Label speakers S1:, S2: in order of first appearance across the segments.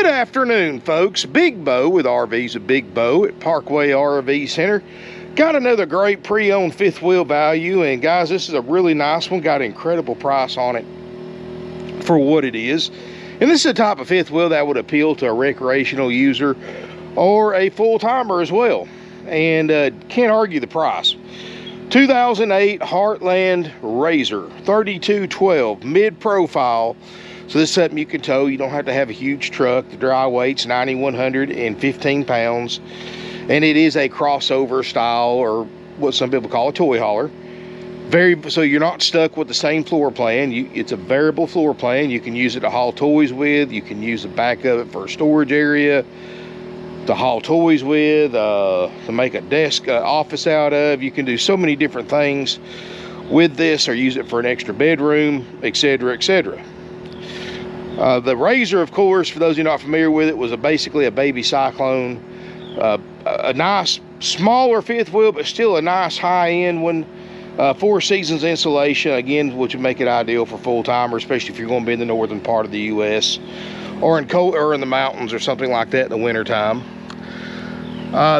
S1: Good afternoon, folks. Big Bo with RVs of Big Bo at Parkway RV Center. Got another great pre-owned fifth wheel value, and guys, this is a really nice one. Got an incredible price on it for what it is. And this is a type of fifth wheel that would appeal to a recreational user or a full-timer as well. And can't argue the price. 2008 Heartland Razor 3212 mid-profile. So this is something you can tow. You don't have to have a huge truck. The dry weight's 9,115 pounds. And it is a crossover style, or what some people call a toy hauler. So you're not stuck with the same floor plan. It's a variable floor plan. You can use it to haul toys with. You can use the back of it for a storage area, to haul toys with, to make a desk office out of. You can do so many different things with this, or use it for an extra bedroom, etc., etc. The Razor, of course, for those who are not familiar with it, was basically a baby Cyclone. A nice, smaller fifth wheel, but still a nice high-end one. 4 seasons insulation, again, which would make it ideal for full-timers, especially if you're going to be in the northern part of the U.S. or in the mountains or something like that in the wintertime.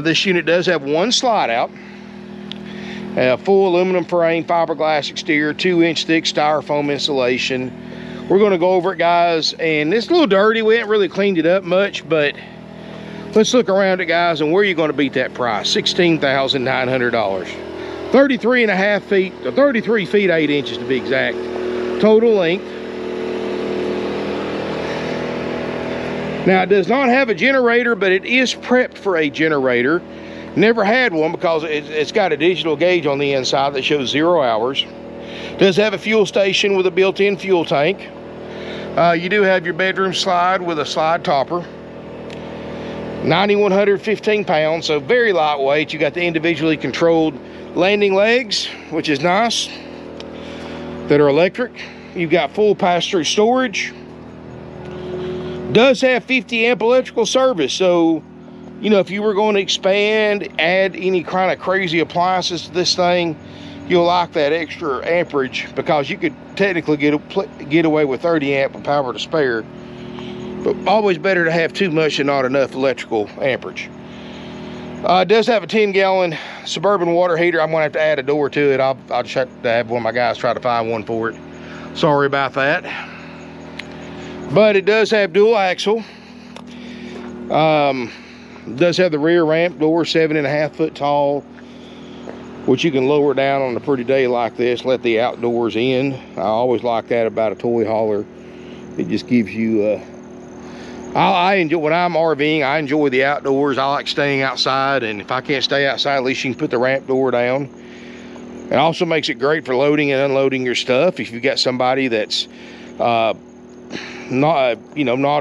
S1: This unit does have one slide out. Full aluminum frame, fiberglass exterior, 2-inch thick styrofoam insulation. We're going to go over it, guys, and it's a little dirty. We haven't really cleaned it up much, but let's look around it, guys, and where are you going to beat that price? $16,900. 33.5 feet, or 33 feet 8 inches to be exact, total length. Now, it does not have a generator, but it is prepped for a generator. Never had one because it's got a digital gauge on the inside that shows 0 hours. Does have a fuel station with a built-in fuel tank. You do have your bedroom slide with a slide topper. 9,115 pounds, so very lightweight. You got the individually controlled landing legs, which is nice, that are electric. You've got full pass-through storage. Does have 50 amp electrical service, so you know, if you were going to expand, add any kind of crazy appliances to this thing, you'll like that extra amperage, because you could technically get away with 30 amp of power to spare, but always better to have too much and not enough electrical amperage. It does have a 10-gallon Suburban water heater. I'm going to have to add a door to it. I'll just have to have one of my guys try to find one for it. Sorry about that. But it does have dual axle. It does have the rear ramp door, 7.5 foot tall, which you can lower down on a pretty day like this, let the outdoors in. I always like that about a toy hauler. It just gives you I enjoy, when I'm RVing, I enjoy the outdoors. I like staying outside, and if I can't stay outside, at least you can put the ramp door down. It also makes it great for loading and unloading your stuff. If you've got somebody that's not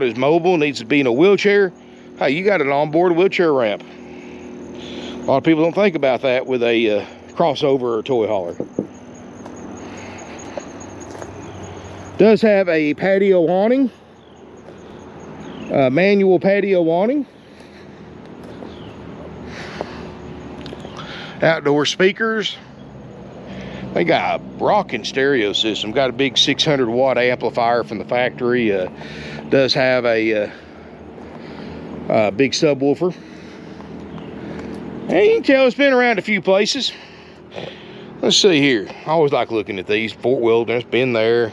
S1: as mobile, needs to be in a wheelchair, hey, you got an onboard wheelchair ramp. A lot of people don't think about that with a crossover or toy hauler. Does have a patio awning. Manual patio awning. Outdoor speakers. They got a rocking stereo system. Got a big 600 watt amplifier from the factory. Does have a big subwoofer. And you can tell it's been around a few places. Let's see here. I always like looking at these. Fort Wilderness, been there.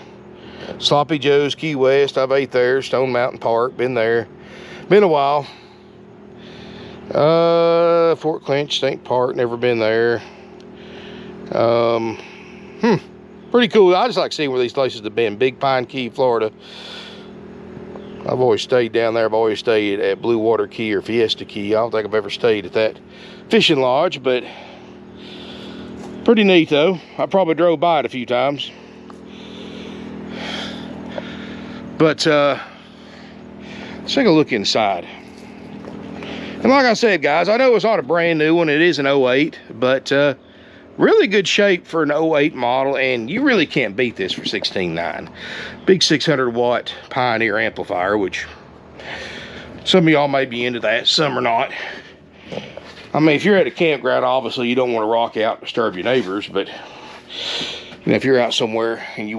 S1: Sloppy Joe's, Key West, I've ate there. Stone Mountain Park, been there. Been a while. Fort Clinch State Park, never been there. Pretty cool. I just like seeing where these places have been. Big Pine Key, Florida. I've always stayed down there. I've always stayed at Blue Water Key or Fiesta Key. I don't think I've ever stayed at that fishing lodge, but pretty neat though. I probably drove by it a few times. But let's take a look inside. And like I said, guys, I know it's not a brand new one. It is an 08, but really good shape for an 08 model, and you really can't beat this for $16,900. Big 600 watt Pioneer amplifier, which some of y'all may be into that, some are not. I mean, if you're at a campground, obviously you don't want to rock out and disturb your neighbors, but you know, if you're out somewhere and you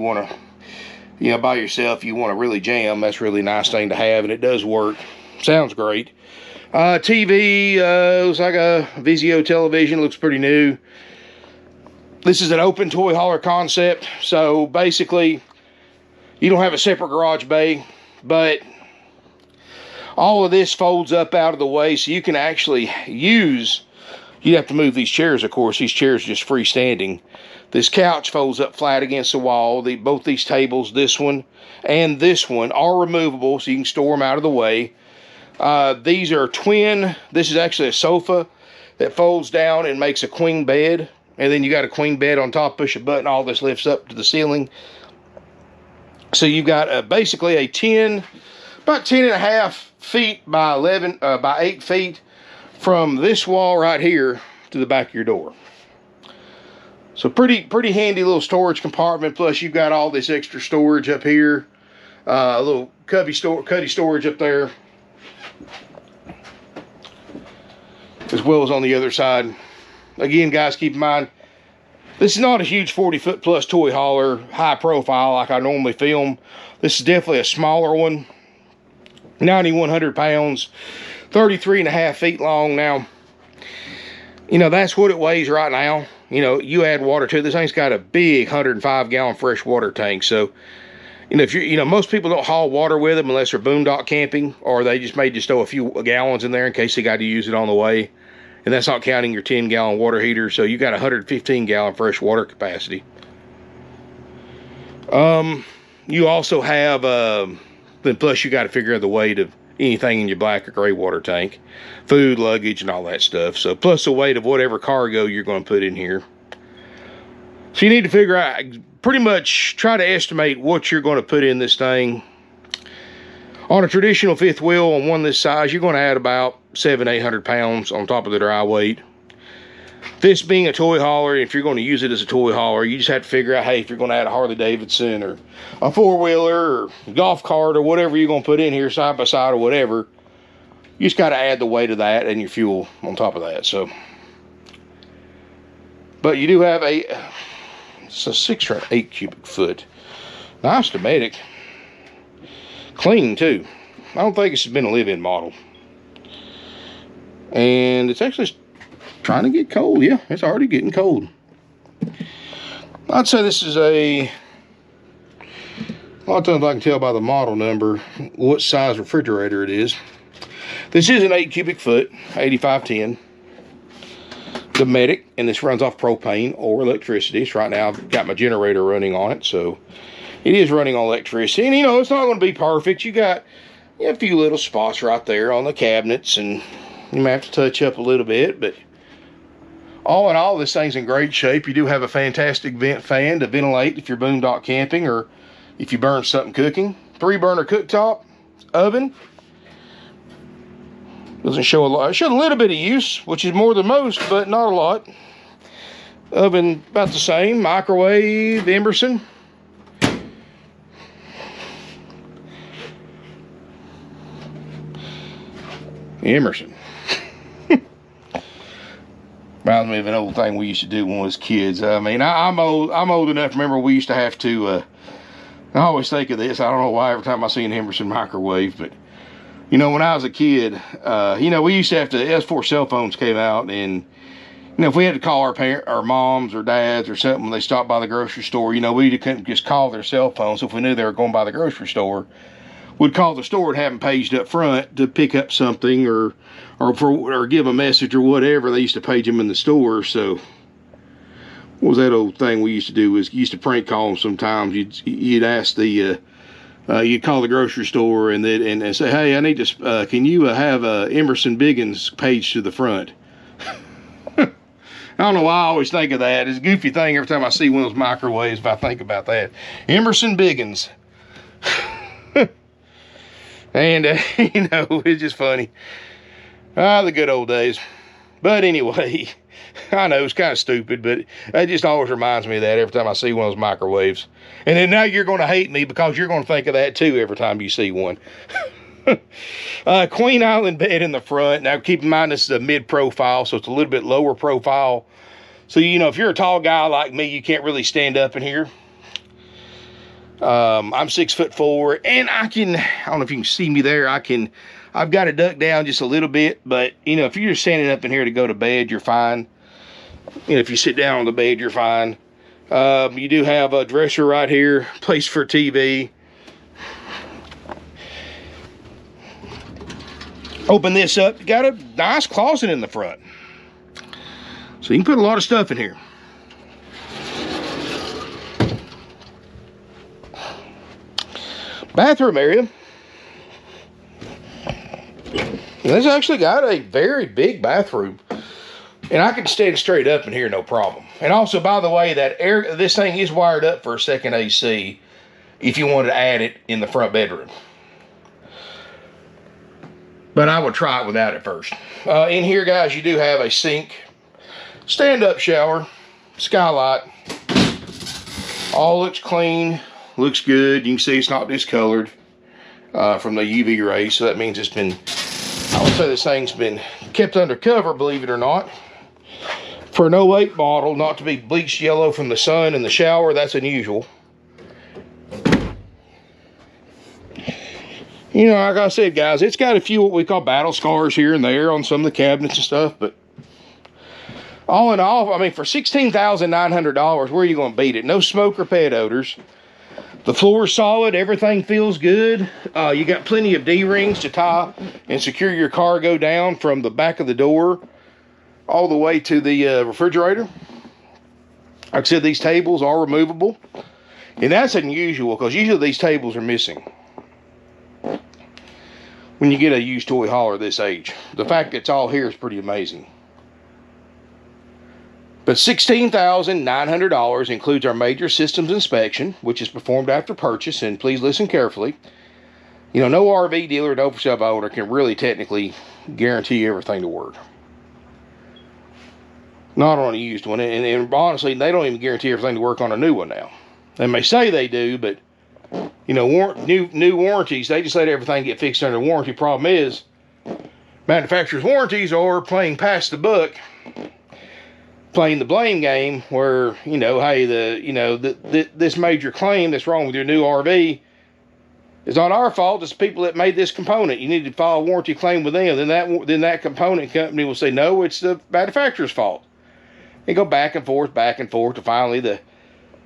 S1: know, by yourself, you want to really jam, that's a really nice thing to have, and it does work. Sounds great. TV, looks like a Vizio television, looks pretty new. This is an open toy hauler concept, so basically you don't have a separate garage bay, but all of this folds up out of the way, so you can actually use, you have to move these chairs, of course. These chairs are just freestanding. This couch folds up flat against the wall. Both these tables, this one and this one, are removable, so you can store them out of the way. These are twin. This is actually a sofa that folds down and makes a queen bed. And then you got a queen bed on top, push a button, all this lifts up to the ceiling. So you've got basically a about 10.5 feet by 11, by 8 feet from this wall right here to the back of your door. So pretty handy little storage compartment. Plus you've got all this extra storage up here. A little cuddy storage up there, as well as on the other side. Again, guys, keep in mind, this is not a huge 40-foot plus toy hauler, high profile like I normally film. This is definitely a smaller one. 9,100 pounds, 33.5 feet long. Now, you know, that's what it weighs right now. You know, you add water to it. This thing's got a big 105-gallon freshwater tank. So, you know, if you're, you know, most people don't haul water with them unless they're boondock camping, or they just may just throw a few gallons in there in case they got to use it on the way. And that's not counting your 10-gallon water heater. So you got 115-gallon fresh water capacity. You also have, then plus you got to figure out the weight of anything in your black or gray water tank, food, luggage, and all that stuff. So plus the weight of whatever cargo you're going to put in here. So you need to figure out, pretty much try to estimate what you're going to put in this thing. On a traditional fifth wheel on one this size, you're going to add about 700-800 pounds on top of the dry weight. This being a toy hauler, if you're going to use it as a toy hauler, you just have to figure out, hey, if you're going to add a Harley Davidson or a four-wheeler or a golf cart or whatever you're going to put in here side by side or whatever, you just got to add the weight of that and your fuel on top of that. So, but you do have it's a 6 or 8 cubic foot. Nice Dometic. Clean too. I don't think it's been a live-in model. And it's actually trying to get cold. Yeah, it's already getting cold. I'd say this is a lot of times I can tell by the model number what size refrigerator it is. This is an 8 cubic foot, 8510 Dometic, and this runs off propane or electricity. So right now I've got my generator running on it, so it is running on electricity. And you know, it's not going to be perfect. You got a few little spots right there on the cabinets, and you may have to touch up a little bit, but all in all, this thing's in great shape. You do have a fantastic vent fan to ventilate if you're boondock camping or if you burn something cooking. 3-burner cooktop, oven. Doesn't show a lot. It showed a little bit of use, which is more than most, but not a lot. Oven about the same. Microwave, Emerson. Emerson. Reminds me of an old thing we used to do when we was kids. I mean, I'm old enough to remember we used to have to, I always think of this. I don't know why every time I see an Emerson microwave, but, you know, when I was a kid, you know, we used to have to, as before cell phones came out, and, you know, if we had to call our moms or dads or something when they stopped by the grocery store, you know, we couldn't just call their cell phone. So if we knew they were going by the grocery store, we'd call the store and have them paged up front to pick up something or give a message or whatever. They used to page them in the store. So what was that old thing we used to do? Was you used to prank call them sometimes. You'd ask the you'd call the grocery store and say, hey, I need to can you have Emerson Biggins paged to the front? I don't know why I always think of that. It's a goofy thing every time I see one of those microwaves. If I think about that, Emerson Biggins. And, you know, it's just funny. The good old days. But anyway, I know it's kind of stupid, but it just always reminds me of that every time I see one of those microwaves. And then now you're going to hate me because you're going to think of that too every time you see one. Queen Island bed in the front. Now, keep in mind, this is a mid-profile, so it's a little bit lower profile. So, you know, if you're a tall guy like me, you can't really stand up in here. I'm 6'4", and I don't know if you can see me there. I I've got it ducked down just a little bit, but you know, if you're just standing up in here to go to bed, you're fine. You know, if you sit down on the bed, you're fine. You do have a dresser right here, place for TV. Open this up, you got a nice closet in the front. So you can put a lot of stuff in here. Bathroom area. This actually got a very big bathroom. And I can stand straight up in here, no problem. And also, by the way, this thing is wired up for a second AC if you wanted to add it in the front bedroom. But I would try it without it first. In here, guys, you do have a sink, stand-up shower, skylight. All looks clean, looks good. You can see it's not discolored from the UV rays, so that means it's been, I would say this thing's been kept under cover, believe it or not. For an 08 bottle not to be bleached yellow from the sun in the shower, that's unusual. You know, like I said, guys, it's got a few what we call battle scars here and there on some of the cabinets and stuff, but all in all, I mean, for $16,900, where are you going to beat it? No smoke or pet odors. The floor's solid. Everything feels good. You got plenty of D-rings to tie and secure your cargo down from the back of the door all the way to the refrigerator. Like I said, these tables are removable. And that's unusual because usually these tables are missing when you get a used toy hauler this age. The fact that it's all here is pretty amazing. But $16,900 includes our major systems inspection, which is performed after purchase. And please listen carefully. You know, no RV dealer, no for sale owner can really technically guarantee everything to work. Not on a used one. And honestly, they don't even guarantee everything to work on a new one now. They may say they do, but you know, new warranties, they just let everything get fixed under warranty. Problem is, manufacturer's warranties are playing past the buck, playing the blame game, where, you know, hey, this major claim that's wrong with your new RV is not our fault. It's the people that made this component. You need to file a warranty claim with them. Then that component company will say, no, it's the manufacturer's fault. And go back and forth, to finally the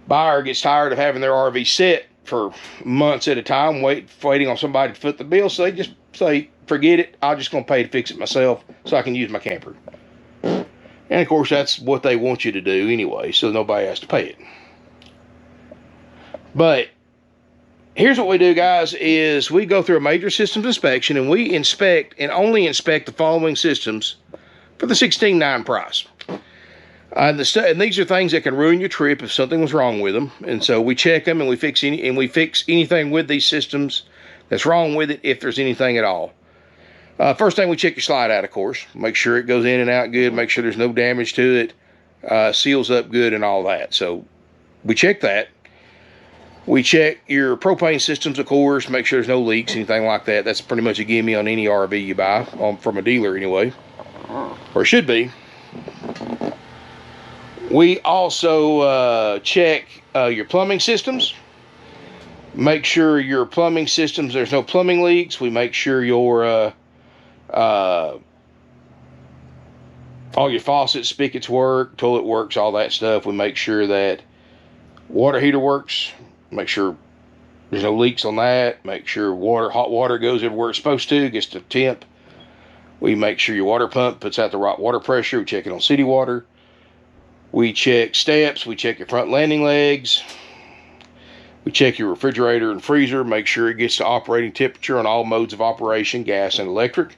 S1: buyer gets tired of having their RV set for months at a time, waiting on somebody to foot the bill. So they just say, forget it, I'm just going to pay to fix it myself so I can use my camper. And of course, that's what they want you to do anyway, so nobody has to pay it. But here's what we do, guys, is we go through a major systems inspection, and we inspect and only inspect the following systems for the $16,900 price. And these are things that can ruin your trip if something was wrong with them. And so we check them, and we fix anything with these systems that's wrong with it, if there's anything at all. First thing, we check your slide out, of course. Make sure it goes in and out good. Make sure there's no damage to it. Seals up good and all that. So we check that. We check your propane systems, of course. Make sure there's no leaks, anything like that. That's pretty much a gimme on any RV you buy, from a dealer anyway. Or it should be. We also check your plumbing systems. Make sure your plumbing systems, there's no plumbing leaks. We make sure your all your faucets, spigots work, toilet works, all that stuff. We make sure that water heater works. Make sure there's no leaks on that. Make sure hot water goes everywhere it's supposed to, gets to temp. We make sure your water pump puts out the right water pressure. We check it on city water. We check steps. We check your front landing legs. We check your refrigerator and freezer. Make sure it gets to operating temperature on all modes of operation, gas and electric.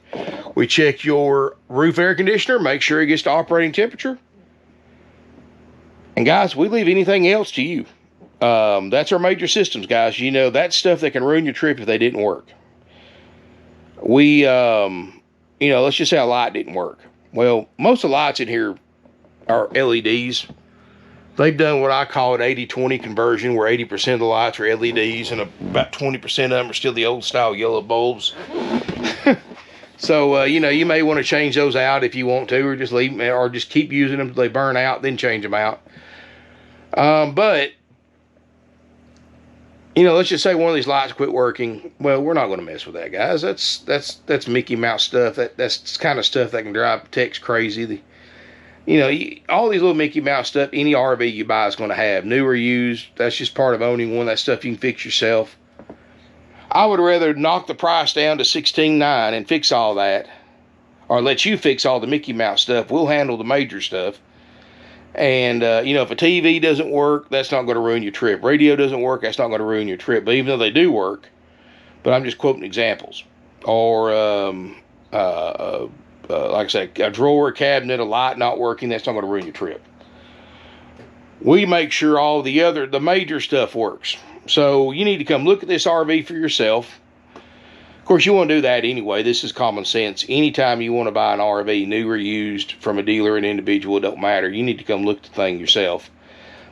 S1: We check your roof air conditioner. Make sure it gets to operating temperature. And guys, we leave anything else to you. That's our major systems, guys. You know, that's stuff that can ruin your trip if they didn't work. We, you know, let's just say a light didn't work. Well, most of the lights in here are LEDs. They've done what I call an 80-20 conversion, where 80% of the lights are LEDs and about 20% of them are still the old style yellow bulbs. So, you know, you may want to change those out if you want to, or just leave them, or just keep using them until they burn out, then change them out. But You know, let's just say one of these lights quit working. Well, we're not going to mess with that, guys. That's Mickey Mouse stuff. That's kind of stuff that can drive techs crazy. You know, all these little Mickey Mouse stuff, any RV you buy is going to have, new or used. That's just part of owning one. That stuff you can fix yourself. I would rather knock the price down to $16.9 and fix all that, or let you fix all the Mickey Mouse stuff. We'll handle the major stuff. And, you know, if a TV doesn't work, that's not going to ruin your trip. Radio doesn't work, that's not going to ruin your trip. But even though they do work, but I'm just quoting examples. Or, like I said, a drawer, cabinet, a light not working, that's not going to ruin your trip. We make sure all the major stuff works. So you need to come look at this RV for yourself. Of course, you want to do that anyway. This is common sense. Anytime you want to buy an RV, new or used, from a dealer or an individual, it don't matter. You need to come look at the thing yourself.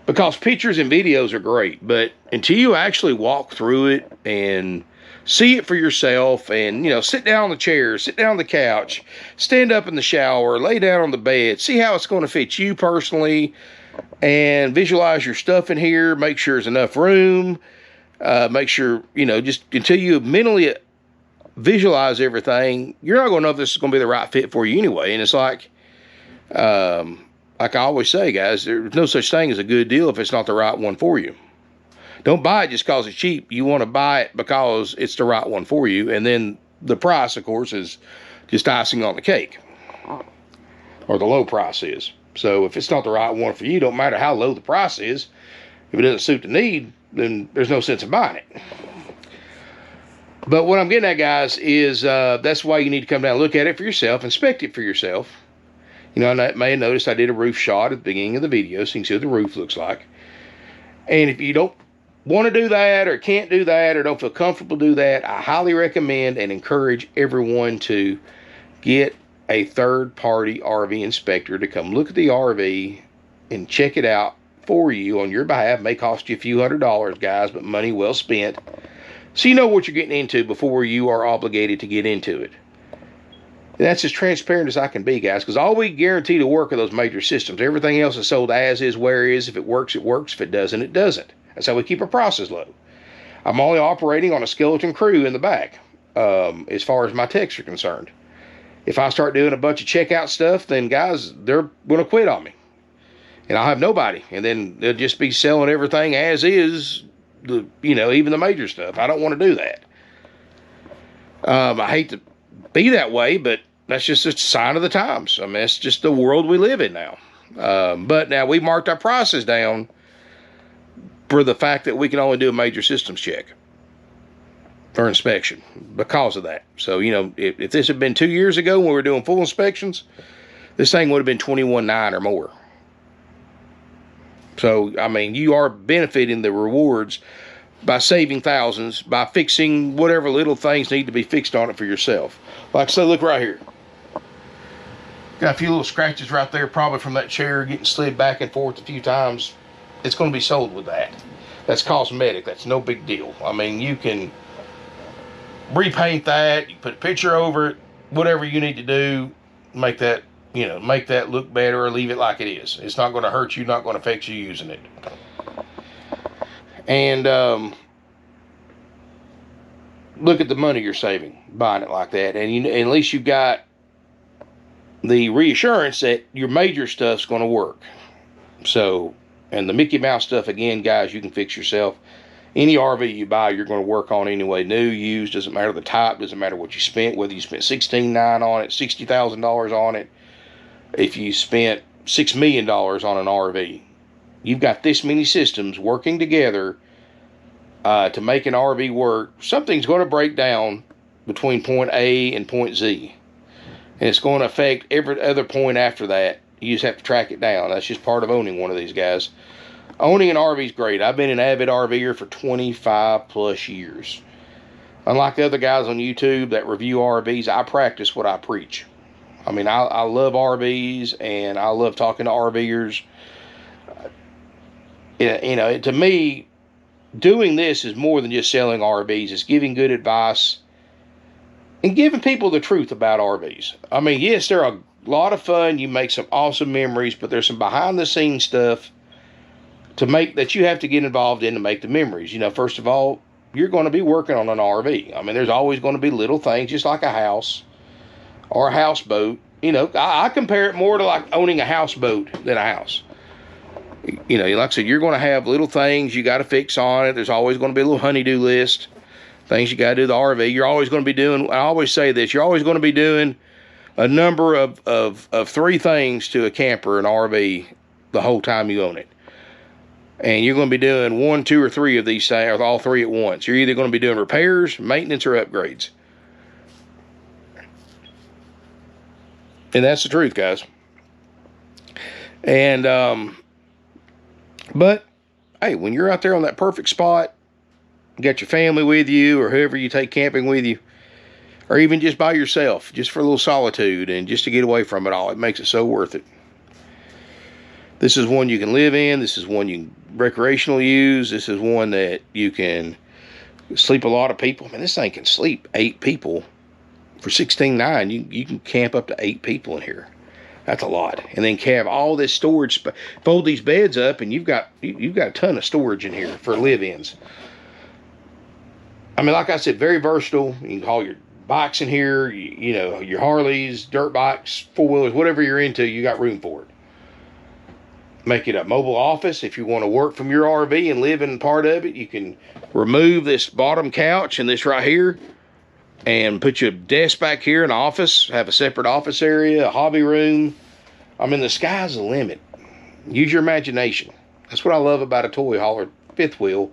S1: Because pictures and videos are great, but until you actually walk through it and see it for yourself, and, you know, sit down on the chair, sit down on the couch, stand up in the shower, lay down on the bed, see how it's going to fit you personally, and visualize your stuff in here, make sure there's enough room, make sure, you know, just until you mentally visualize everything, you're not going to know if this is going to be the right fit for you anyway. And it's like I always say, guys, there's no such thing as a good deal if it's not the right one for you. Don't buy it just because it's cheap. You want to buy it because it's the right one for you. And then the price, of course, is just icing on the cake. Or the low price is. So if it's not the right one for you, don't matter how low the price is. If it doesn't suit the need, then there's no sense in buying it. But what I'm getting at, guys, is that's why you need to come down and look at it for yourself, inspect it for yourself. You know, I may have noticed I did a roof shot at the beginning of the video, so you can see what the roof looks like. And if you don't want to do that, or can't do that, or don't feel comfortable do that, I highly recommend and encourage everyone to get a third-party RV inspector to come look at the RV and check it out for you on your behalf. It may cost you a few $100s, guys, but money well spent. So you know what you're getting into before you are obligated to get into it. And that's as transparent as I can be, guys, because all we guarantee to work are those major systems. Everything else is sold as is, where is. If it works, it works. If it doesn't, it doesn't. That's how we keep our prices low. I'm only operating on a skeleton crew in the back, as far as my techs are concerned. If I start doing a bunch of checkout stuff, then guys, they're going to quit on me. And I'll have nobody. And then they'll just be selling everything as is, you know, even the major stuff. I don't want to do that. I hate to be that way, but that's just a sign of the times. I mean, it's just the world we live in now. But now we've marked our prices down for the fact that we can only do a major systems check for inspection because of that. So, you know, if this had been 2 years ago when we were doing full inspections, this thing would have been $21.9 or more. So, I mean, you are benefiting the rewards by saving thousands, by fixing whatever little things need to be fixed on it for yourself. Like I said, look right here. Got a few little scratches right there, probably from that chair getting slid back and forth a few times. It's going to be sold with that. That's cosmetic. That's no big deal. I mean, you can repaint that. You put a picture over it. Whatever you need to do, make that, you know, make that look better, or leave it like it is. It's not going to hurt you. Not going to affect you using it. And look at the money you're saving buying it like that. And at least you've got the reassurance that your major stuff's going to work. So, and the Mickey Mouse stuff, again, guys, you can fix yourself. Any RV you buy, you're going to work on anyway. New, used, doesn't matter the type, doesn't matter what you spent, whether you spent $16.9 on it, $60,000 on it. If you spent $6 million on an RV, you've got this many systems working together to make an RV work. Something's going to break down between point A and point Z. And it's going to affect every other point after that. You just have to track it down. That's just part of owning one of these, guys. Owning an RV is great. I've been an avid RVer for 25 plus years. Unlike the other guys on YouTube that review RVs, I practice what I preach. I mean, I love RVs, and I love talking to RVers. You know, to me, doing this is more than just selling RVs. It's giving good advice and giving people the truth about RVs. I mean, yes, they're a lot of fun. You make some awesome memories, but there's some behind-the-scenes stuff that you have to get involved in to make the memories. You know, first of all, you're going to be working on an RV. I mean, there's always going to be little things, just like a house or a houseboat. You know, I compare it more to like owning a houseboat than a house. You know, like I said, you're going to have little things you got to fix on it. There's always going to be a little honey-do list, things you got to do the RV. You're always going to be doing, I always say this, you're always going to be doing a number of 3 things to a camper, an RV, the whole time you own it. And you're going to be doing 1, 2, or 3 of these things, or all 3 at once. You're either going to be doing repairs, maintenance, or upgrades. And that's the truth, guys. And, but, hey, when you're out there on that perfect spot, you got your family with you, or whoever you take camping with you, or even just by yourself, just for a little solitude and just to get away from it all, it makes it so worth it. This is one you can live in. This is one you can recreational use. This is one that you can sleep a lot of people. Man, this thing can sleep 8 people for $16,900. You can camp up to 8 people in here. That's a lot. And then have all this storage. Fold these beds up, and you've got a ton of storage in here for live-ins. I mean, like I said, very versatile. You can haul your bikes in here. You know, your Harleys, dirt bikes, 4-wheelers, whatever you're into, you got room for it. Make it a mobile office. If you want to work from your RV and live in part of it, you can remove this bottom couch and this right here and put your desk back here, an office, have a separate office area, a hobby room. I mean, the sky's the limit. Use your imagination. That's what I love about a toy hauler 5th wheel.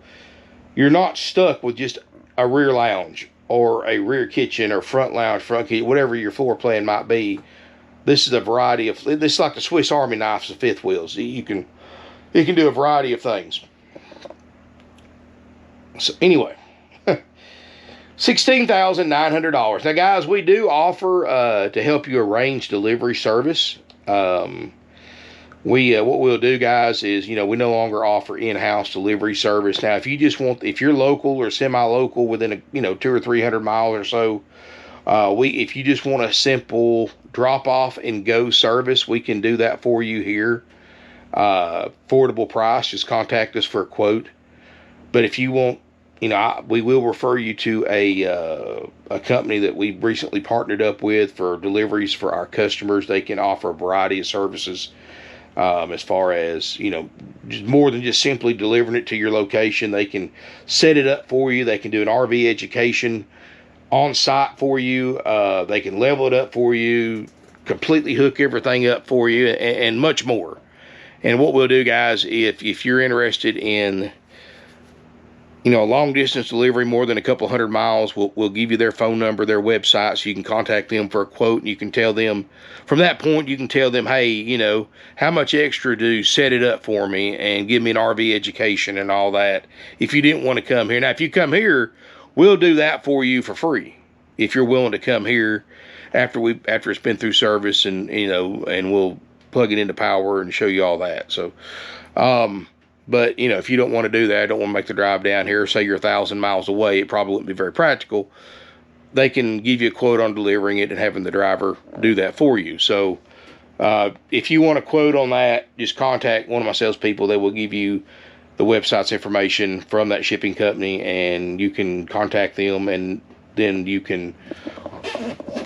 S1: You're not stuck with just a rear lounge or a rear kitchen or front lounge, front kitchen, whatever your floor plan might be. This is a variety of, this is like the Swiss Army knives of 5th wheels. You can do a variety of things. So anyway, $16,900. Now, guys, we do offer to help you arrange delivery service. What we'll do, guys, is, you know, we no longer offer in-house delivery service. Now, if you just want, if you're local or semi-local within a, you know, 200 or 300 miles or so, if you just want a simple drop off and go service, we can do that for you here. Affordable price, just contact us for a quote. But if you want, you know, we will refer you to a company that we recently partnered up with for deliveries for our customers. They can offer a variety of services, as far as, you know, just more than just simply delivering it to your location. They can set it up for you. They can do an RV education on site for you. They can level it up for you, completely hook everything up for you, and much more. And what we'll do, guys, if you're interested in, you know, a long distance delivery more than a couple hundred miles, we'll give you their phone number, their website, so you can contact them for a quote, and you can tell them, from that point, you can tell them, hey, you know, how much extra to set it up for me and give me an RV education and all that if you didn't want to come here. Now, if you come here, we'll do that for you for free if you're willing to come here after it's been through service, and, you know, and we'll plug it into power and show you all that. So, but, you know, if you don't want to do that, I don't want to make the drive down here, say you're 1,000 miles away, it probably wouldn't be very practical. They can give you a quote on delivering it and having the driver do that for you. So, if you want a quote on that, just contact one of my salespeople. They will give you the website's information from that shipping company, and you can contact them, and then you can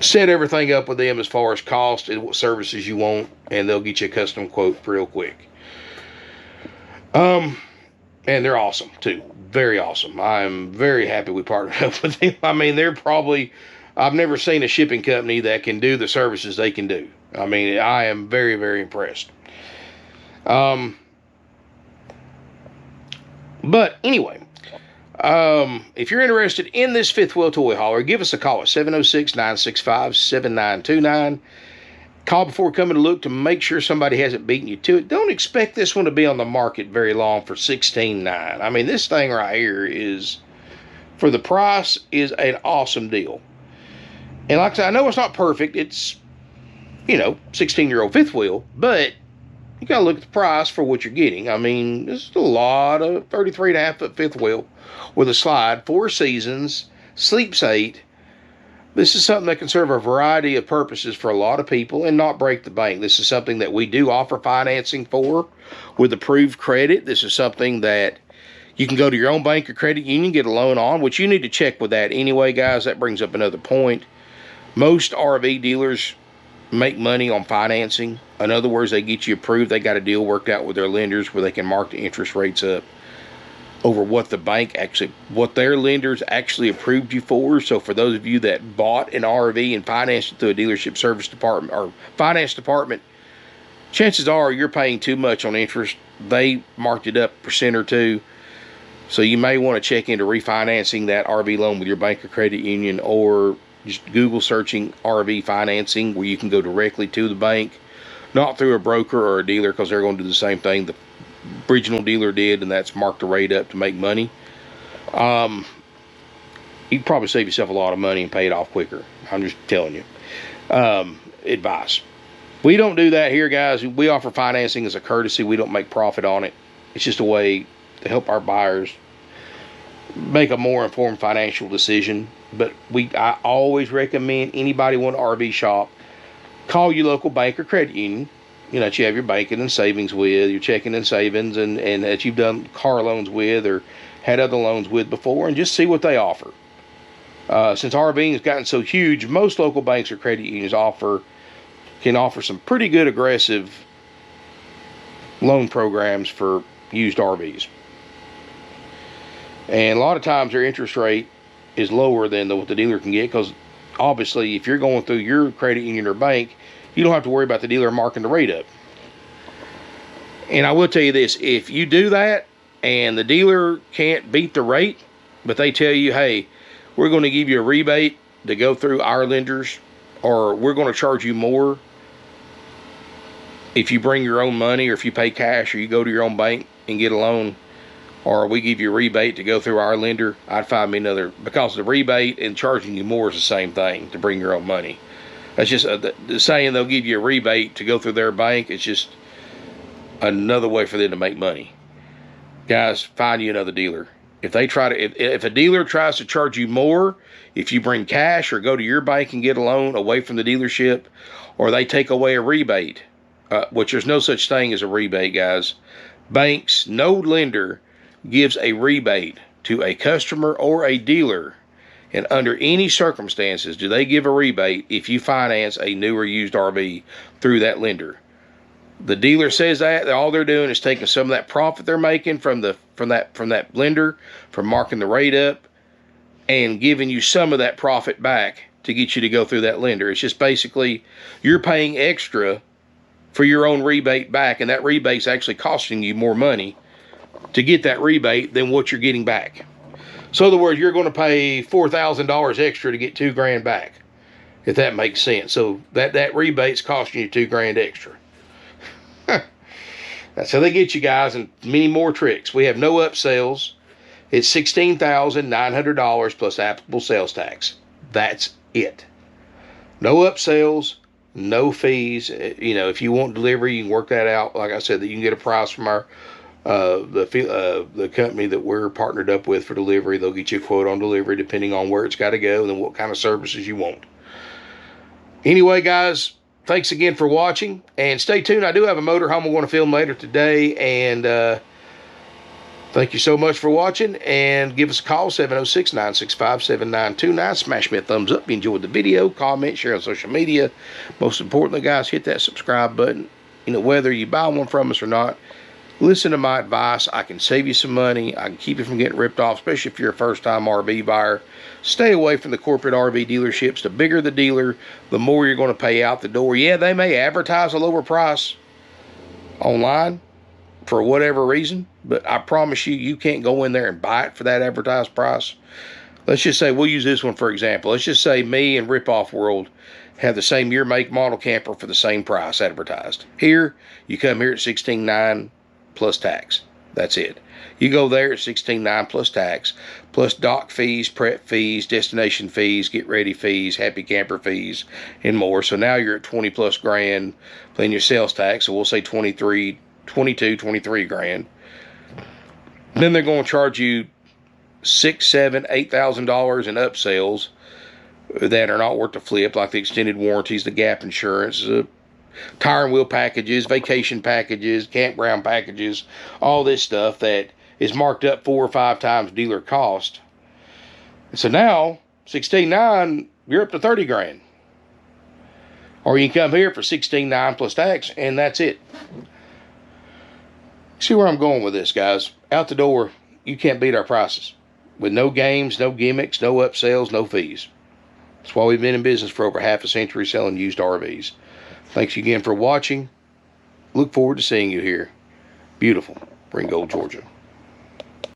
S1: set everything up with them as far as cost and what services you want, and they'll get you a custom quote real quick. And they're awesome too. Very awesome. I'm very happy we partnered up with them. I mean, I've never seen a shipping company that can do the services they can do. I mean, I am very, very impressed. But anyway, if you're interested in this 5th wheel toy hauler, give us a call at 706-965-7929. Call before coming to look to make sure somebody hasn't beaten you to it. Don't expect this one to be on the market very long for $16,900. I mean, this thing right here is, for the price, is an awesome deal. And like I said, I know it's not perfect. It's, you know, 16-year-old 5th wheel, but you got to look at the price for what you're getting. I mean, this is a lot of 33.5 foot 5th wheel with a slide, 4 seasons, sleeps 8. This is something that can serve a variety of purposes for a lot of people and not break the bank. This is something that we do offer financing for with approved credit. This is something that you can go to your own bank or credit union, get a loan on, which you need to check with that anyway, guys. That brings up another point. Most RV dealers make money on financing. In other words, they get you approved. They got a deal worked out with their lenders where they can mark the interest rates up over what the bank actually, what their lenders actually approved you for. So for those of you that bought an RV and financed it through a dealership service department or finance department, chances are you're paying too much on interest. They marked it up a percent or two. So you may want to check into refinancing that RV loan with your bank or credit union, or just Google searching RV financing where you can go directly to the bank, not through a broker or a dealer, because they're going to do the same thing the original dealer did, and that's mark the rate up to make money. You can probably save yourself a lot of money and pay it off quicker. I'm just telling you. Advice. We don't do that here, guys. We offer financing as a courtesy. We don't make profit on it. It's just a way to help our buyers make a more informed financial decision. But I always recommend anybody want an RV shop, call your local bank or credit union, you know, that you have your banking and savings with, your checking and savings, and that you've done car loans with or had other loans with before, and just see what they offer. Since RVing has gotten so huge, most local banks or credit unions can offer some pretty good aggressive loan programs for used RVs. And a lot of times their interest rate is lower than what the dealer can get, because obviously if you're going through your credit union or bank, you don't have to worry about the dealer marking the rate up. And I will tell you this, if you do that and the dealer can't beat the rate, but they tell you, hey, we're going to give you a rebate to go through our lenders, or we're going to charge you more if you bring your own money, or if you pay cash, or you go to your own bank and get a loan, or we give you a rebate to go through our lender, I'd find me another, because the rebate and charging you more is the same thing to bring your own money. That's just the saying they'll give you a rebate to go through their bank. It's just another way for them to make money. Guys, find you another dealer. If they try to, if a dealer tries to charge you more, if you bring cash or go to your bank and get a loan away from the dealership, or they take away a rebate, which there's no such thing as a rebate, guys. Banks, no lender gives a rebate to a customer or a dealer, and under any circumstances do they give a rebate if you finance a new or used RV through that lender. The dealer says that all they're doing is taking some of that profit they're making from that lender, from marking the rate up, and giving you some of that profit back to get you to go through that lender. It's just basically you're paying extra for your own rebate back, and that rebate's actually costing you more money to get that rebate than what you're getting back. So in other words, you're going to pay $4,000 extra to get $2,000 back, if that makes sense. So that rebate's costing you $2,000 extra. That's how they get you, guys, and many more tricks. We have no upsells. It's $16,900 plus applicable sales tax. That's it. No upsells, no fees. You know, if you want delivery, you can work that out. Like I said, that you can get a price from our the company that we're partnered up with for delivery. They'll get you a quote on delivery depending on where it's got to go and then what kind of services you want. Anyway, guys, thanks again for watching, and stay tuned. I do have a motorhome I'm going to film later today, and thank you so much for watching, and give us a call, 706-965-7929. Smash me a thumbs up if you enjoyed the video. Comment, share on social media. Most importantly, guys, hit that subscribe button. You know, whether you buy one from us or not, listen to my advice. I can save you some money. I can keep you from getting ripped off, especially if you're a first-time RV buyer. Stay away from the corporate RV dealerships. The bigger the dealer, the more you're going to pay out the door. Yeah, they may advertise a lower price online for whatever reason, but I promise you, you can't go in there and buy it for that advertised price. Let's just say, we'll use this one for example. Let's just say me and Rip Off World have the same year, make, model camper for the same price advertised. Here, you come here at $16,900 plus tax. That's it. You go there at $16,900 plus tax, plus dock fees, prep fees, destination fees, get ready fees, happy camper fees, and more. So now you're at 20 plus grand paying your sales tax. So we'll say 23 grand. Then they're going to charge you $6,000, $7,000, $8,000 in upsells that are not worth the flip, like the extended warranties, the gap insurance, tire and wheel packages, vacation packages, campground packages, all this stuff that is marked up 4 or 5 times dealer cost. And so now, $16,900, you're up to 30 grand. Or you can come here for $16,900 plus tax, and that's it. See where I'm going with this, guys? Out the door, you can't beat our prices. With no games, no gimmicks, no upsells, no fees. That's why we've been in business for over half a century selling used RVs. Thanks again for watching. Look forward to seeing you here. Beautiful Ringgold, Georgia.